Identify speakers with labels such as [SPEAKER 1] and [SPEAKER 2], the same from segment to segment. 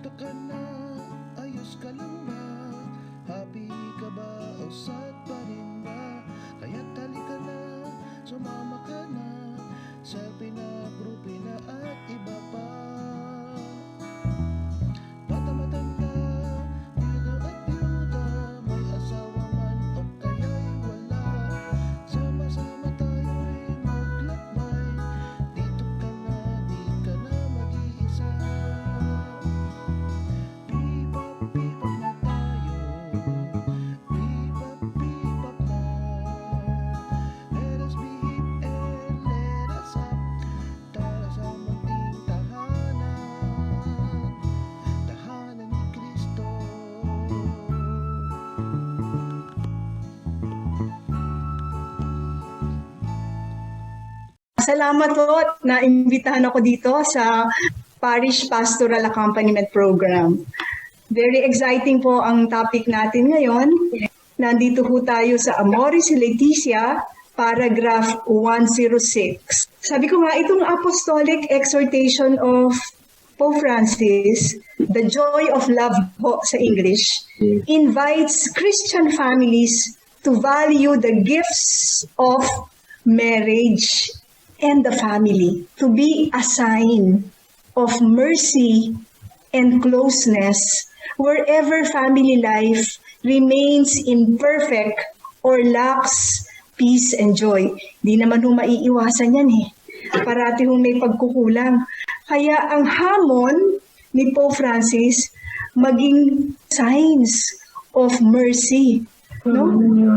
[SPEAKER 1] Kamusta ka na? Ayos ka lang ba? Happy ka ba? O sad pa rin ba? Kaya't halika na, sumama ka na sa pinag-grupi na at iba pa. Bata matanda, bida at byuda, may asawa man o kaya'y wala. Sama-sama tayo'y maglakbay, dito ka na, di ka na mag-iisa. Bebop, bebop na tayo, bebop, bebop na. Let us be hip and let us up, tara sa munting tahanan, tahanan ni Kristo.
[SPEAKER 2] Salamat po na imbitahan ako dito sa Parish Pastoral Accompaniment Program. Very exciting po ang topic natin ngayon. Nandito po tayo sa Amoris Laetitia, paragraph 106. Sabi ko nga, itong apostolic exhortation of Pope Francis, the joy of love po sa English, invites Christian families to value the gifts of marriage and the family, to be a sign of mercy and closeness wherever family life remains imperfect or lacks peace and joy. Di naman ho maiiwasan yan eh. Parati hong may pagkukulang. Kaya ang hamon ni Pope Francis, maging signs of mercy. No?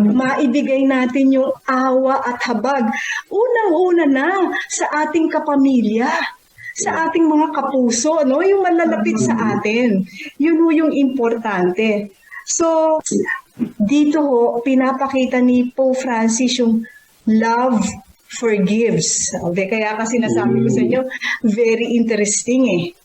[SPEAKER 2] Maibigay natin yung awa at habag. Unang-una na sa ating kapamilya, sa ating mga kapuso, no? Yung malalapit sa atin. Yun ho yung importante. So, dito ho, pinapakita ni Pope Francis yung love forgives. Okay, kaya kasi nasabi ko sa inyo, very interesting eh.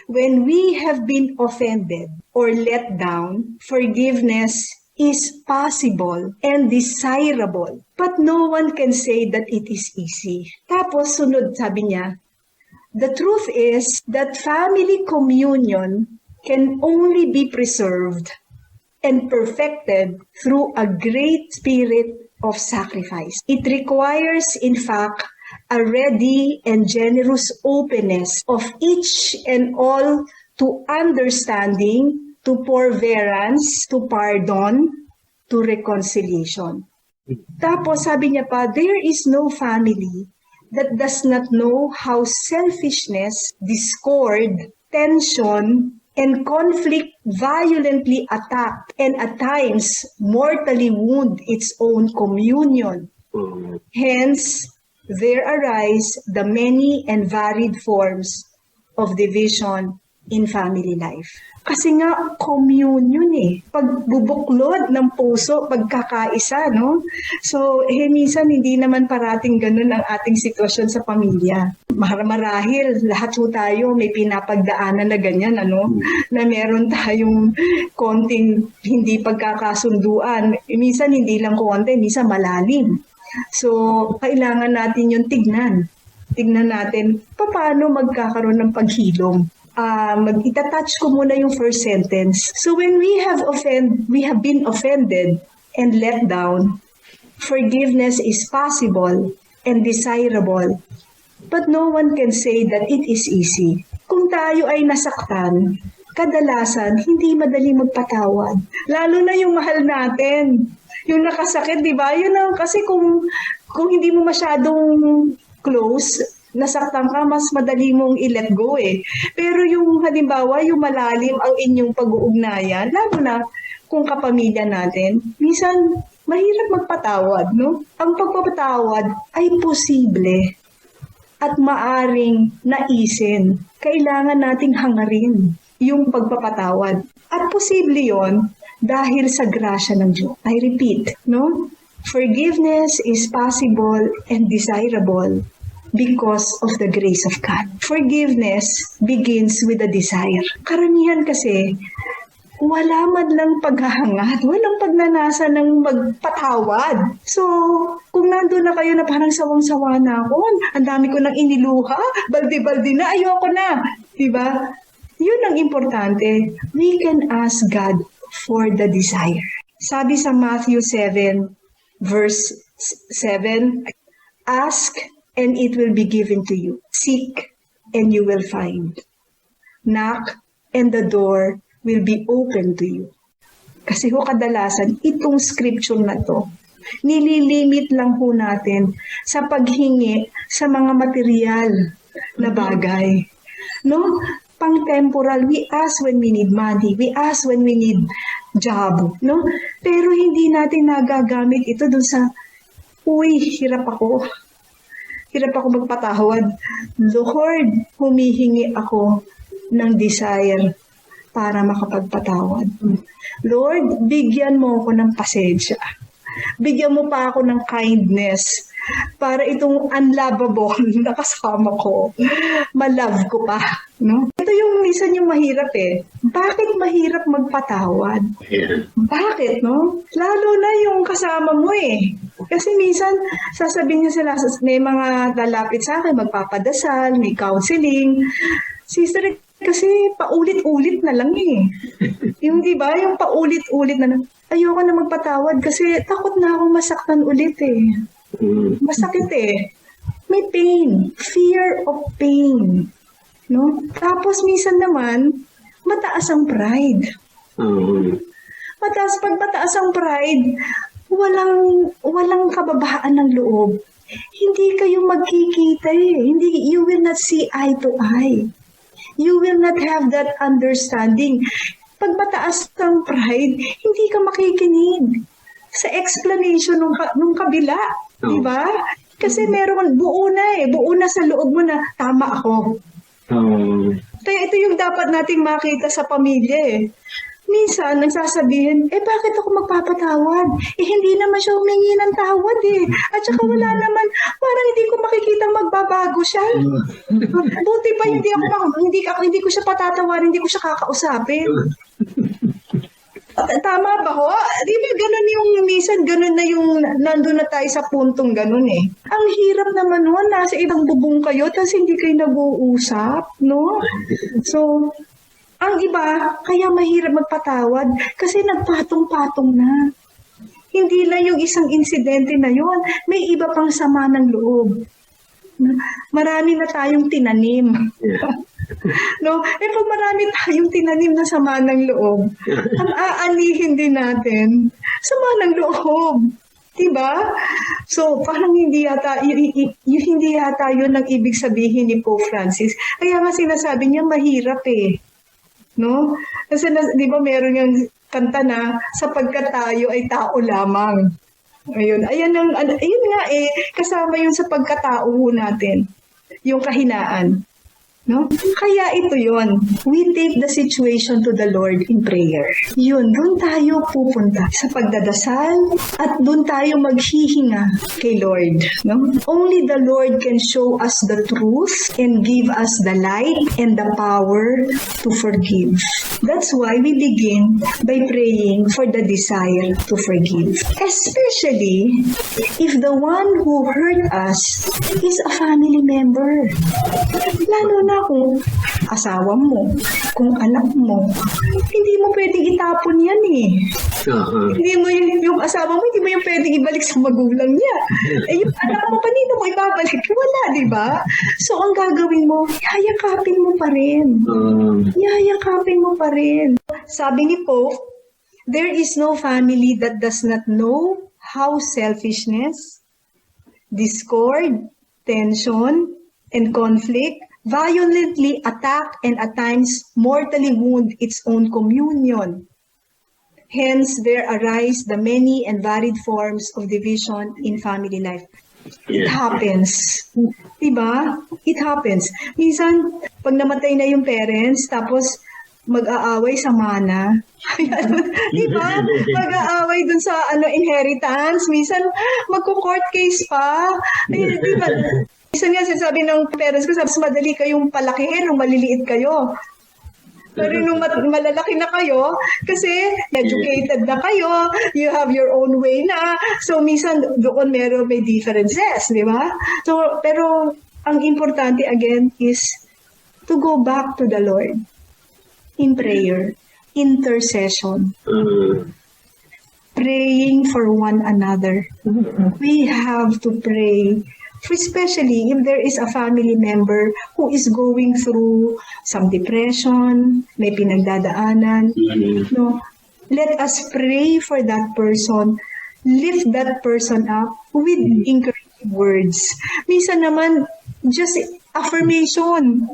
[SPEAKER 2] When we have been offended or let down, forgiveness is possible and desirable, but no one can say that it is easy. Tapos sunod sabi niya, the truth is that family communion can only be preserved and perfected through a great spirit of sacrifice. It requires, in fact, a ready and generous openness of each and all to understanding, to forbearance, to pardon, to reconciliation. Tapos sabi niya pa, there is no family that does not know how selfishness, discord, tension, and conflict violently attack and at times mortally wound its own communion. Hence, there arise the many and varied forms of division in family life. Kasi nga, communion eh. Pagbubuklod ng puso, pagkakaisa, no? So, minsan hindi naman parating ganun ang ating sitwasyon sa pamilya. Marahil, lahat ho tayo may pinapagdaanan na ganyan, ano? Na meron tayong konting hindi pagkakasunduan. Minsan hindi lang konti, minsan malalim. So, kailangan natin yung tignan. Tignan natin, paano magkakaroon ng paghilom. Itatouch ko muna yung first sentence. So when we have been offended and let down, forgiveness is possible and desirable, but no one can say that it is easy. Kung tayo ay nasaktan, kadalasan hindi madali magpatawad. Lalo na yung mahal natin, yung nakasakit, di ba? Yun ang, kasi kung hindi mo masyadong close, nasaktan ka, mas madali mong i-let go eh. Pero yung halimbawa, yung malalim ang inyong pag-uugnayan, lalo na kung kapamilya natin, minsan mahirap magpatawad, no? Ang pagpapatawad ay posible at maaring naisin. Kailangan nating hangarin yung pagpapatawad. At posible yon dahil sa grasya ng Diyos. I repeat, no? Forgiveness is possible and desirable because of the grace of God. Forgiveness begins with a desire. Karamihan kasi, wala man lang paghahangad, walang pagnanasa ng magpatawad. So, kung nandun na kayo na parang sawang-sawa na ako, ang dami ko nang iniluha, baldi-baldi na, ayoko na. Diba? Yun ang importante. We can ask God for the desire. Sabi sa Matthew 7, verse 7, ask and it will be given to you. Seek and you will find. Knock and the door will be open to you. Kasi ho kadalasan, itong scripture na to, nililimit lang ho natin sa paghingi sa mga material na bagay. No? Pang-temporal, we ask when we need money, we ask when we need job, no? Pero hindi natin nagagamit ito dun sa, uy, hirap ako magpatawad. Lord, humihingi ako ng desire para makapagpatawad. Lord, bigyan mo ako ng pasensya. Bigyan mo pa ako ng kindness para itong unlovable na kasama ko, malove ko pa. No? Ito yung minsan yung mahirap eh. Bakit mahirap magpatawad?
[SPEAKER 3] Yeah.
[SPEAKER 2] Bakit, no? Lalo na yung kasama mo eh. Kasi minsan, sasabihin niya sila, may mga lalapit sa akin, magpapadasal, may counseling. Sister, kasi paulit-ulit na lang eh. Yung di ba, yung paulit-ulit na lang. Ayoko na magpatawad kasi takot na akong masaktan ulit eh. Masakit eh. May pain. Fear of pain. No? Tapos minsan naman, mataas ang pride. Pag mataas ang pride, walang kababaan ng loob. Hindi kayo magkikita eh. You will not see eye to eye. You will not have that understanding. Pag mataas ang pride, hindi ka makikinig sa explanation nung kabila. Di ba? Kasi buo na sa loob mo na tama ako. Kaya ito yung dapat nating makita sa pamilya eh. Minsan, nagsasabihin, bakit ako magpapatawad? Hindi naman siya humingi ng tawad eh. At saka wala naman, parang hindi ko makikitang magbabago siya. Buti pa hindi ko siya patatawarin, hindi ko siya kakausapin. Tama ba ho? Di ba ganun yung minsan, ganun na yung nandun na tayo sa puntong ganun eh. Ang hirap naman ho, nasa ibang bubong kayo, tapos hindi kayo nag-uusap, no? So, ang iba, kaya mahirap magpatawad kasi nagpatong-patong na. Hindi lang yung isang insidente na yon, may iba pang sama ng loob. Marami na tayong tinanim. No? Pag marami tayong tinanim na sama ng loob, ang aanihin din natin, sama ng loob. Diba? So, parang hindi yata yun ang ibig sabihin ni Pope Francis. Kaya nga sinasabi niya, mahirap eh. No? Kasi di ba meron yung kanta na sapagkat tayo ay tao lamang. Ayun nga eh, kasama yun sa pagkatao natin, yung kahinaan. No? Kaya ito yon. We take the situation to the Lord in prayer. Yun, doon tayo pupunta sa pagdadasal at doon tayo maghihinga kay Lord. No? Only the Lord can show us the truth and give us the light and the power to forgive. That's why we begin by praying for the desire to forgive. Especially if the one who hurt us is a family member. Lalo na kung asawa mo, kung anak mo, hindi mo pwedeng itapon yan eh. Hindi mo yung asawa mo, hindi mo yung pwedeng ibalik sa magulang niya. Yung anak mo, kanino mo ibabalik? Wala, di ba? So, ang gagawin mo, yayakapin mo pa rin. Yayakapin mo pa rin. Sabi ni Pope, there is no family that does not know how selfishness, discord, tension, and conflict violently attack and at times mortally wound its own communion. Hence, there arise the many and varied forms of division in family life. It happens. Diba? It happens. Minsan, pag namatay na yung parents, tapos mag-aaway sa mana. Diba? Mag-aaway dun sa inheritance. Minsan, magko-court case pa. Diba? Minsan nga sinasabi ng parents ko, mas madali kayong palakihin nung maliliit kayo. Pero nung malalaki na kayo, kasi educated na kayo, you have your own way na. So, minsan doon may differences, di ba? So, pero ang importante again is to go back to the Lord. in prayer, intercession, praying for one another. We have to pray, especially if there is a family member who is going through some depression, may pinagdadaanan. No, let us pray for that person. Lift that person up with encouraging words. Minsan naman, just affirmation.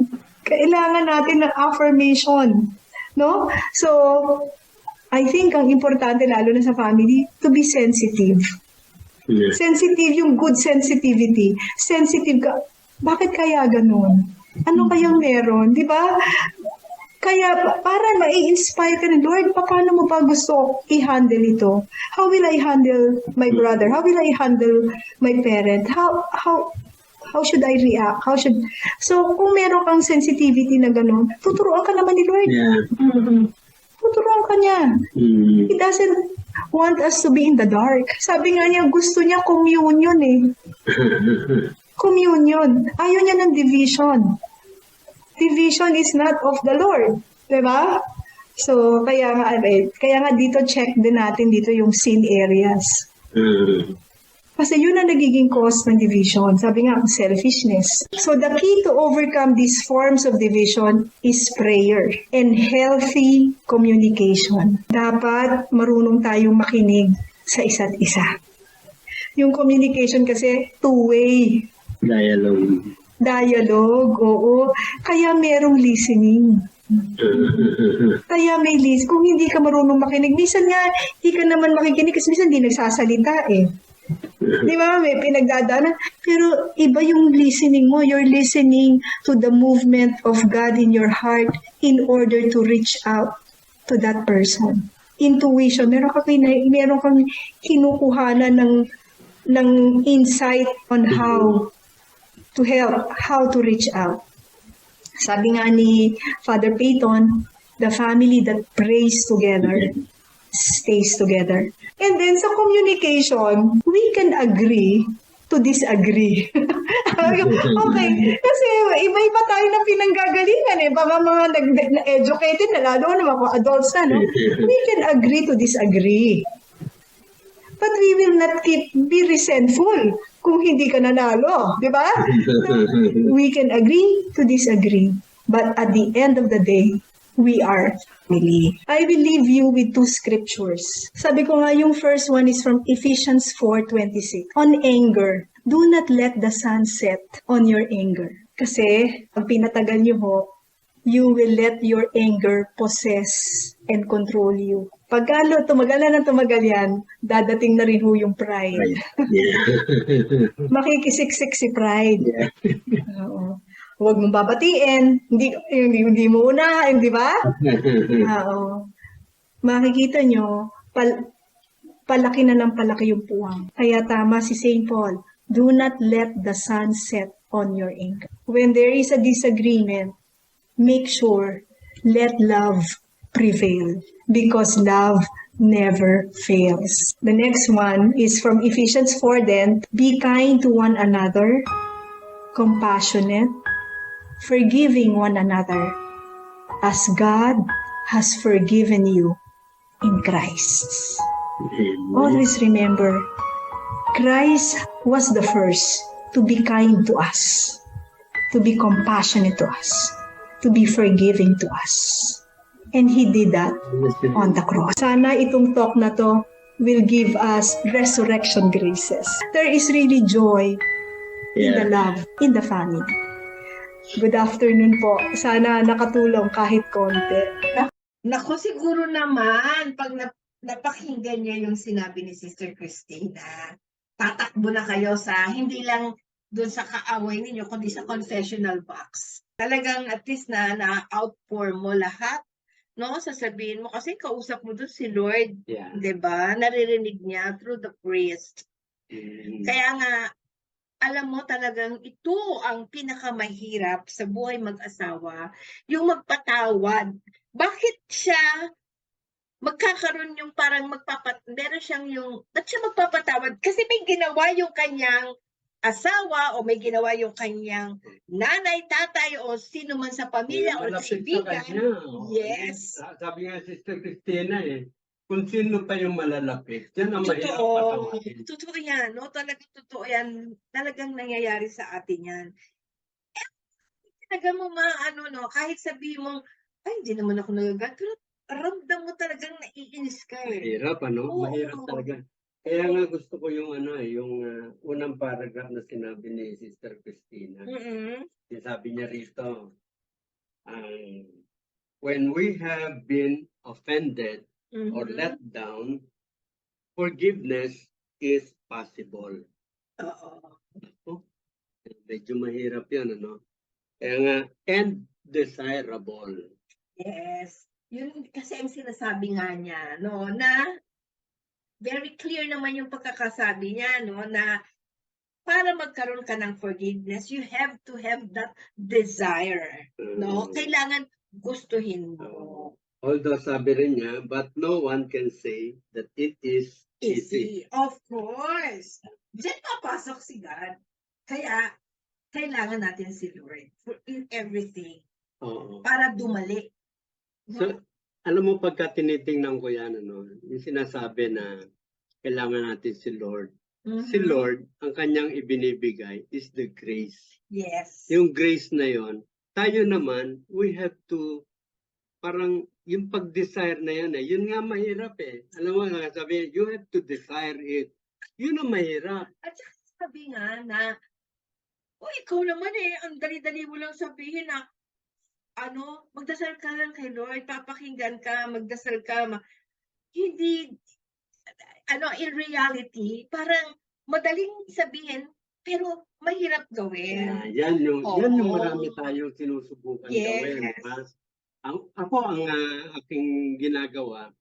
[SPEAKER 2] Kailangan natin ng affirmation. No? So, I think ang importante lalo na sa family, to be sensitive.
[SPEAKER 3] Yes.
[SPEAKER 2] Sensitive, yung good sensitivity. Sensitive ka, bakit kaya ganun? Ano kayang meron? Di ba? Kaya para mai-inspire ka ng Lord, paano mo ba gusto i-handle ito? How will I handle my brother? How will I handle my parent? How should I react? So kung meron kang sensitivity na gano'n, tuturuan ka naman ni Lord.
[SPEAKER 3] Yeah.
[SPEAKER 2] Tuturuan ka niya. He doesn't want us to be in the dark. Sabi nga niya, gusto niya communion eh. Communion. Ayaw niya ng division. Division is not of the Lord. Diba? So, kaya nga dito check din natin dito yung sin areas. Kasi yun ang nagiging cause ng division. Sabi nga, selfishness. So, the key to overcome these forms of division is prayer and healthy communication. Dapat marunong tayong makinig sa isa't isa. Yung communication kasi two-way. Dialogue, oo. Kaya merong listening. Kaya may list. Kung hindi ka marunong makinig, minsan nga, hindi ka naman makikinig kasi minsan hindi nagsasalita eh. Di ba? May pinagdadaanan. Pero iba yung listening mo. You're listening to the movement of God in your heart in order to reach out to that person. Intuition. Meron kang kinukuhanan ng insight on how to help, how to reach out. Sabi nga ni Father Peyton, the family that prays together stays together. And then sa communication, we can agree to disagree. Okay. Kasi iba-iba tayo ng pinanggagalingan eh. Baka mga na-educated na lalo na mga adults na, no? We can agree to disagree. But we will not be resentful kung hindi ka nanalo. Di ba? We can agree to disagree. But at the end of the day, we are family. I will leave you with two scriptures. Sabi ko nga, yung first one is from Ephesians 4:26. On anger, do not let the sun set on your anger. Kasi, pag pinatagal niyo ho, you will let your anger possess and control you. Pag tumagal na yan, dadating na rin ho yung pride. Makikisiksik si pride. Oo. Huwag mong babatiin. Hindi mo unahin, di ba? Oo. Makikita nyo, palaki na ng palaki yung puwang. Kaya tama si St. Paul, do not let the sun set on your anger. When there is a disagreement, make sure, let love prevail. Because love never fails. The next one is from Ephesians 4 then, be kind to one another, compassionate, forgiving one another, as God has forgiven you in Christ. Always remember, Christ was the first to be kind to us, to be compassionate to us, to be forgiving to us. And He did that on the cross. Sana itong talk na to will give us resurrection graces. There is really joy in the love, in the family. Good afternoon po. Sana nakatulong kahit konti.
[SPEAKER 4] Naku, siguro naman, pag napakinggan niya yung sinabi ni Sister Christina, tatakbo na kayo sa, hindi lang doon sa kaaway ninyo, kundi sa confessional box. Talagang at least na-outpour mo lahat, no? Sasabihin mo, kasi kausap mo doon si Lord, diba? Naririnig niya through the priest. Kaya nga, alam mo talagang ito ang pinakamahirap sa buhay mag-asawa, yung magpatawad. Bakit siya magkakaroon yung parang meron siyang yung, ba't siya magpapatawad? Kasi may ginawa yung kanyang asawa o may ginawa yung kanyang nanay, tatay o sino man sa pamilya o
[SPEAKER 3] Malapit sa
[SPEAKER 4] kaibigan.
[SPEAKER 3] kanya.
[SPEAKER 4] Yes.
[SPEAKER 3] Sabi nga Sister Christina kung sino pa yung malalapit, yan ang mahirap
[SPEAKER 4] Totoo.
[SPEAKER 3] patawarin.
[SPEAKER 4] Totoo yan, no? Talagang totoo yan. Talagang nangyayari sa atin yan. Talaga mo maano, no? Kahit sabihin mo, ay, hindi naman ako nagagat. Pero ramdam mo talagang naiinis ka eh.
[SPEAKER 3] Mahirap,
[SPEAKER 4] Oo.
[SPEAKER 3] Mahirap talaga. Kaya nga gusto ko yung yung unang paragraph na sinabi ni Sister Christina.
[SPEAKER 4] Mm-mm.
[SPEAKER 3] Sabi niya rito, when we have been offended or
[SPEAKER 4] Mhm.
[SPEAKER 3] let down, forgiveness is possible.
[SPEAKER 4] Oo.
[SPEAKER 3] Medyo mahirap yun, Kaya nga, and desirable.
[SPEAKER 4] Yes. Yun kasi ang sinasabi nga niya, no, na very clear naman yung pagkakasabi niya, no, na para magkaroon ka ng forgiveness, you have to have that desire, no? Kailangan gustuhin mo.
[SPEAKER 3] Although sabi rin niya, but no one can say that it is easy.
[SPEAKER 4] Of course. Diyan papasok si God. Kaya, kailangan natin si Lord in everything
[SPEAKER 3] Oo.
[SPEAKER 4] para dumali.
[SPEAKER 3] So, alam mo, pagka tinitingnan ko yan, yung sinasabi na kailangan natin si Lord. Si
[SPEAKER 4] Mhm.
[SPEAKER 3] Lord, ang kanyang ibinibigay is the grace.
[SPEAKER 4] Yes.
[SPEAKER 3] Yung grace na yon, tayo naman, we have to, parang yung pag-desire na yan yun nga mahirap Alam mo nga, sabi, you have to desire it. Yun ang mahirap.
[SPEAKER 4] At saka sabi nga na, ikaw naman ang dali-dali mo lang sabihin na, magdasal ka lang kay Lord, papakinggan ka, magdasal ka, hindi, in reality, parang madaling sabihin, pero mahirap gawin.
[SPEAKER 3] Yan yung
[SPEAKER 4] Oo.
[SPEAKER 3] marami tayong sinusubukan gawin.
[SPEAKER 4] Yes.
[SPEAKER 3] Ako, ang aking ginagawa,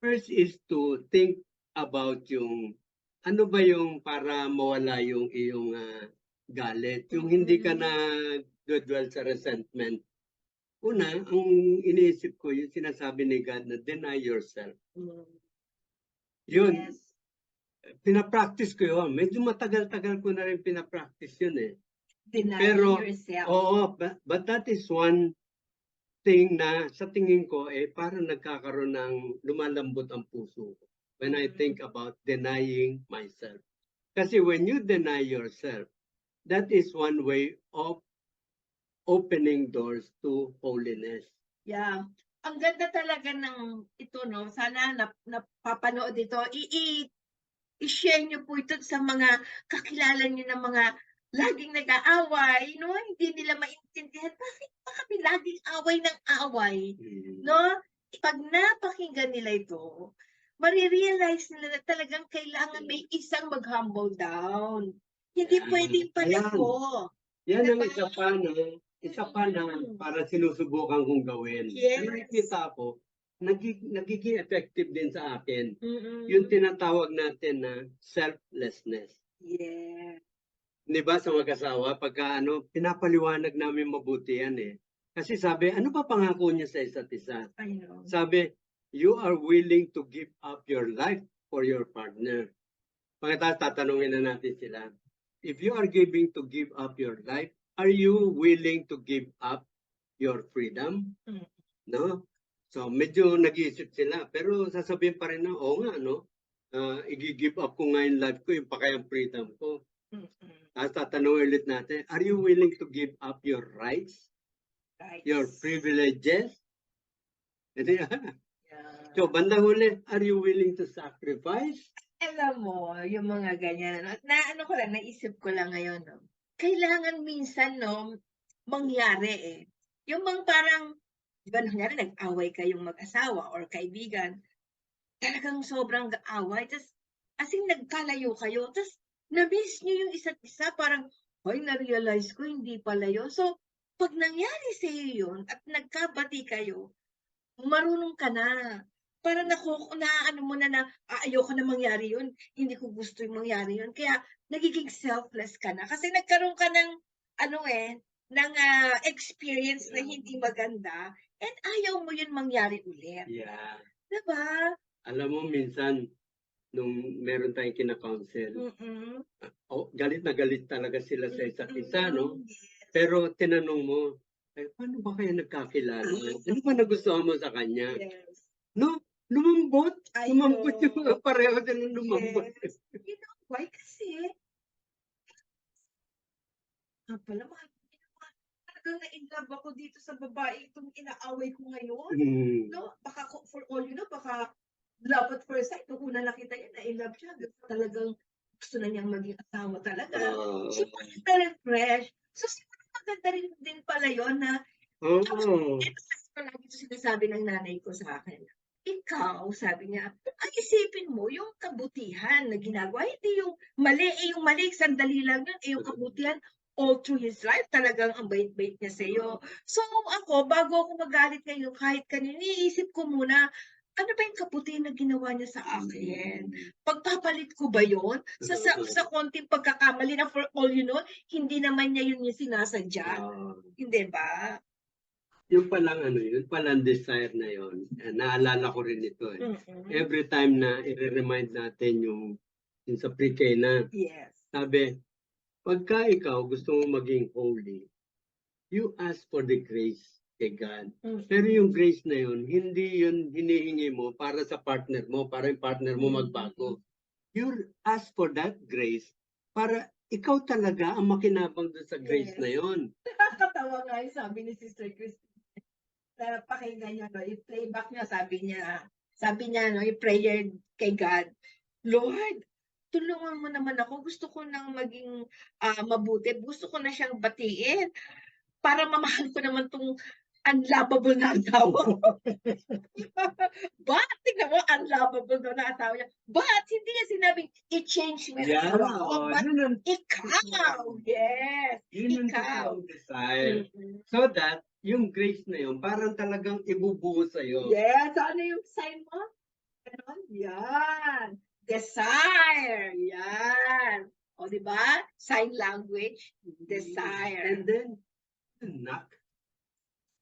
[SPEAKER 3] first is to think about yung, ano ba yung para mawala yung iyong galit. Yung hindi ka na dwell sa resentment. Una, ang iniisip ko, yung sinasabi ni God na deny yourself. Yun,
[SPEAKER 4] Yes.
[SPEAKER 3] pinapractice ko yun. Medyo matagal-tagal ko na rin pinapractice yun
[SPEAKER 4] Deny
[SPEAKER 3] Pero,
[SPEAKER 4] yourself.
[SPEAKER 3] oo, but that is one thing na sa tingin ko parang nagkakaroon ng lumalambot ang puso ko when I think about denying myself. Kasi when you deny yourself, that is one way of opening doors to holiness.
[SPEAKER 4] Yeah. Ang ganda talaga ng ito, no? Sana napapanood ito. I-share nyo po ito sa mga kakilala nyo ng mga laging nag-aaway, no? Hindi nila maintindihan. Bakit ba kami laging away ng away? No? Pag napakinggan nila ito, marirealize nila na talagang kailangan may isang mag-humble down. Hindi pwedeng pareho.
[SPEAKER 3] Yan ang
[SPEAKER 4] Diba?
[SPEAKER 3] isa pa na para sinusubukan kong gawin.
[SPEAKER 4] Yes.
[SPEAKER 3] Nakikita ko, nagiging effective din sa akin.
[SPEAKER 4] Mm-mm.
[SPEAKER 3] Yung tinatawag natin na selflessness.
[SPEAKER 4] Yeah.
[SPEAKER 3] Di ba sa mag-asawa, pagka pinapaliwanag namin mabuti yan Kasi sabi, ano pa pangako niya sa isa't isa?
[SPEAKER 4] I know.
[SPEAKER 3] Sabi, you are willing to give up your life for your partner. Pagkatapos tatanungin na natin sila, if you are giving to give up your life, are you willing to give up your freedom? No? So, medyo nag-iisip sila. Pero sasabihin pa rin na, oo nga, i-give up ko nga yung life ko, yung pakayang freedom ko. Tapos tatanungin ulit natin, are you willing to give up your rights? Your privileges?
[SPEAKER 4] Yeah.
[SPEAKER 3] So, bandang huli, are you willing to sacrifice?
[SPEAKER 4] Alam mo, yung mga ganyan, naisip ko lang ngayon, no? Kailangan minsan, mangyari Yung mga parang, di ba, nangyari, nag-away kayong mag-asawa or kaibigan, talagang sobrang away, tas, as in, nagkalayo kayo, tas, na-miss nyo yung isa't isa, parang, na-realize ko, hindi pala yun. So, pag nangyari sa iyo yun, at nagkabati kayo, marunong ka na. Para naano mo na ayoko na mangyari yun. Hindi ko gusto yung mangyari yun. Kaya nagiging selfless ka na. Kasi nagkaroon ka ng ng experience na hindi maganda. And ayaw mo yun mangyari ulit.
[SPEAKER 3] Yeah.
[SPEAKER 4] Diba?
[SPEAKER 3] Alam mo, minsan, nung meron tayong kina-counsel.
[SPEAKER 4] Mm-mm.
[SPEAKER 3] Galit na galit talaga sila sa isa't isa, no?
[SPEAKER 4] Yes.
[SPEAKER 3] Pero tinanong mo, ay, paano ba kayo nagkakilala? Ano ba nagustuhan mo sa kanya?
[SPEAKER 4] Yes.
[SPEAKER 3] No? Lumambot.
[SPEAKER 4] I
[SPEAKER 3] Lumambot
[SPEAKER 4] know.
[SPEAKER 3] yung pareho din lumambot.
[SPEAKER 4] Yes. You know why? Kasi, pala, talagang na-inlove ako dito sa babae itong inaaway ko ngayon.
[SPEAKER 3] Hmm.
[SPEAKER 4] No? Baka, for all you know, baka love at first sight. Nung una nakita niya, na-inlove siya. Talagang gusto na niyang maging asawa talaga. So, very fresh. So, siguro maganda rin din pala yun na,
[SPEAKER 3] Oo.
[SPEAKER 4] ito kasi palagi ito sinasabi ng nanay ko sa akin. Ikaw, sabi niya, ay isipin mo yung kabutihan na ginagawa. Hindi yung mali, yung mali, sandali lang yun. Yung kabutihan, all through his life, talagang ang bait-bait niya sa'yo. So ako, bago ako magalit ngayon, kahit kanina, iniisip ko muna, ano ba yung kabutihan na ginawa niya sa akin? Pagpapalit ko ba yun? Sa konting pagkakamali na for all you know, hindi naman niya yun yung sinasadya. Hindi ba?
[SPEAKER 3] Yung palang yun palang desire na yun, naalala ko rin ito eh. Every time na i-remind natin yung sa pre-K na,
[SPEAKER 4] Yes.
[SPEAKER 3] sabi, pagka ikaw gusto mo maging holy, you ask for the grace kay God. Pero yung grace na yun, hindi yun hinihingi mo para sa partner mo, para yung partner mo magbago. You ask for that grace para ikaw talaga ang makinabang doon sa grace
[SPEAKER 4] Yes.
[SPEAKER 3] na yun.
[SPEAKER 4] Nakakatawa nga yung sabi ni Sister Christine. Na pakinggan niya, no, i-playback niya, sabi niya, no, yung prayer kay God, Lord, tulungan mo naman ako, gusto ko nang maging mabuti, gusto ko na siyang batiin, para mamahal ko naman tong unlovable na asawa. But, tingnan mo, unlovable na asawa niya. But, hindi niya sinabing, i-change mo yung asawa ko. But, ikaw, yes,
[SPEAKER 3] Yun ang
[SPEAKER 4] ikaw.
[SPEAKER 3] totoong desire. So that, yung grace na yun, parang talagang ibubuo sa'yo.
[SPEAKER 4] Yes, ano yung sign mo? Ganon? Yan. Desire. Yan. O, di ba? Sign language. Desire.
[SPEAKER 3] And then, knock.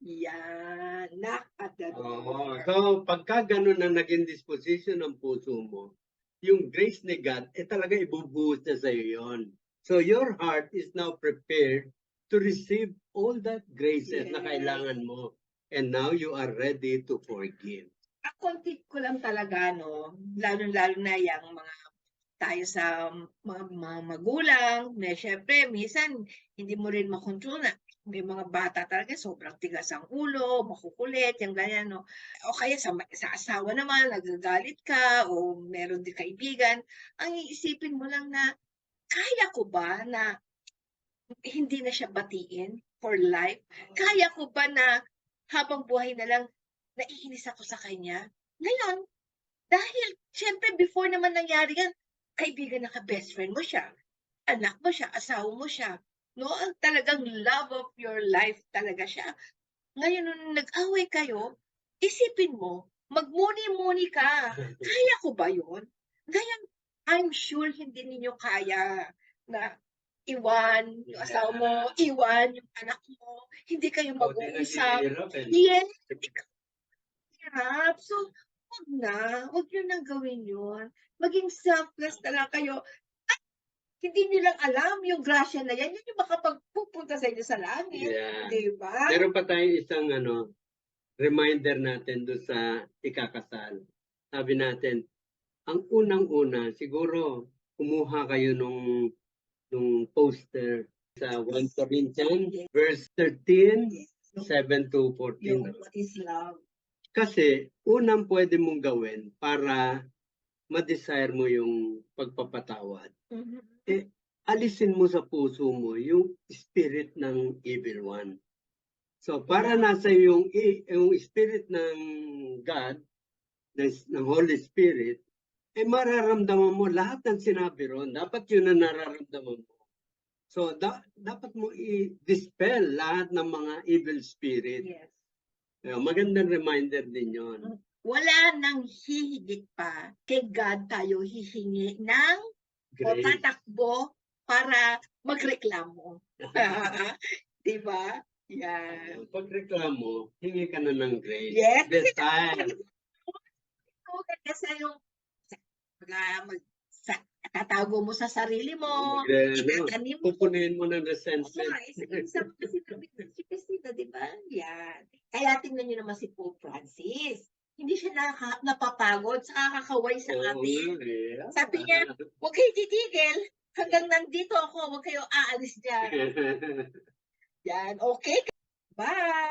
[SPEAKER 4] Yan. Knock at the
[SPEAKER 3] Oo.
[SPEAKER 4] door.
[SPEAKER 3] So, pagka ganun na naging disposition ng puso mo, yung grace ni God, talaga ibubuhos na sa'yo yun. So, your heart is now prepared to receive all that graces na
[SPEAKER 4] Yes.
[SPEAKER 3] kailangan mo. And now you are ready to forgive.
[SPEAKER 4] Ang tip ko lang talaga, no, lalo-lalo na yung mga tayo sa mga magulang, na syempre, minsan, hindi mo rin makontrol na. May mga bata talaga, sobrang tigas ang ulo, makukulit, yung ganyan, no. O kaya sa asawa naman, nagagalit ka, o meron din kaibigan, ang iisipin mo lang na, kaya ko ba na hindi na siya batiin for life? Kaya ko ba na habang buhay na lang, naiinis ako sa kanya? Ngayon, dahil, syempre, before naman nangyari yan, kaibigan na ka-best friend mo siya, anak mo siya, asawa mo siya, no? Ang talagang love of your life talaga siya. Ngayon, nung nag-away kayo, isipin mo, magmuni-muni ka. Kaya ko ba yun? Ngayon, I'm sure hindi ninyo kaya na iwan yung asawa mo, iwan yung anak mo, hindi kayo mag-uusap. Yes, hirap. So, wag nyo nang gawin yun. Maging selfless na lang kayo. At hindi nyo lang alam yung grasya na yan, yun yung makapagpupunta sa inyo sa langit.
[SPEAKER 3] Yeah.
[SPEAKER 4] Diba?
[SPEAKER 3] Meron pa tayong isang reminder natin doon sa ikakasal. Sabi natin, ang unang-una, siguro, kumuha kayo nung poster sa 1 Corinthians, verse 13,
[SPEAKER 4] Yes.
[SPEAKER 3] 7 to 14.
[SPEAKER 4] Yung what is love.
[SPEAKER 3] Kasi, unang pwede mong gawin para ma-desire mo yung pagpapatawad. Alisin mo sa puso mo yung spirit ng evil one. So, para nasa yung spirit ng God, ng Holy Spirit, mararamdaman mo lahat ng sinabi ron. Dapat yun ang nararamdaman mo. So, dapat mo i-dispel lahat ng mga evil spirit.
[SPEAKER 4] Yes.
[SPEAKER 3] Magandang reminder din yun.
[SPEAKER 4] Wala nang hihigit pa. Kay God tayo hihingi ng o tatakbo para magreklamo. Diba? Yan.
[SPEAKER 3] Pagreklamo, hingi ka na ng grace.
[SPEAKER 4] Yes.
[SPEAKER 3] Desire.
[SPEAKER 4] Kasi yung tatago mo sa sarili mo,
[SPEAKER 3] Ano,
[SPEAKER 4] itatanim mo.
[SPEAKER 3] pupunin mo na na
[SPEAKER 4] Oo
[SPEAKER 3] sentence.
[SPEAKER 4] nga, isa mo kasi sabi si Christina, di ba? Yan. Kaya tingnan niyo naman si Pope Francis. Hindi siya napapagod sa kakaway sa amin. Sabi niya, huwag kayo titigil. Hanggang nandito ako, huwag kayo aalis dyan. Yan, okay? Bye!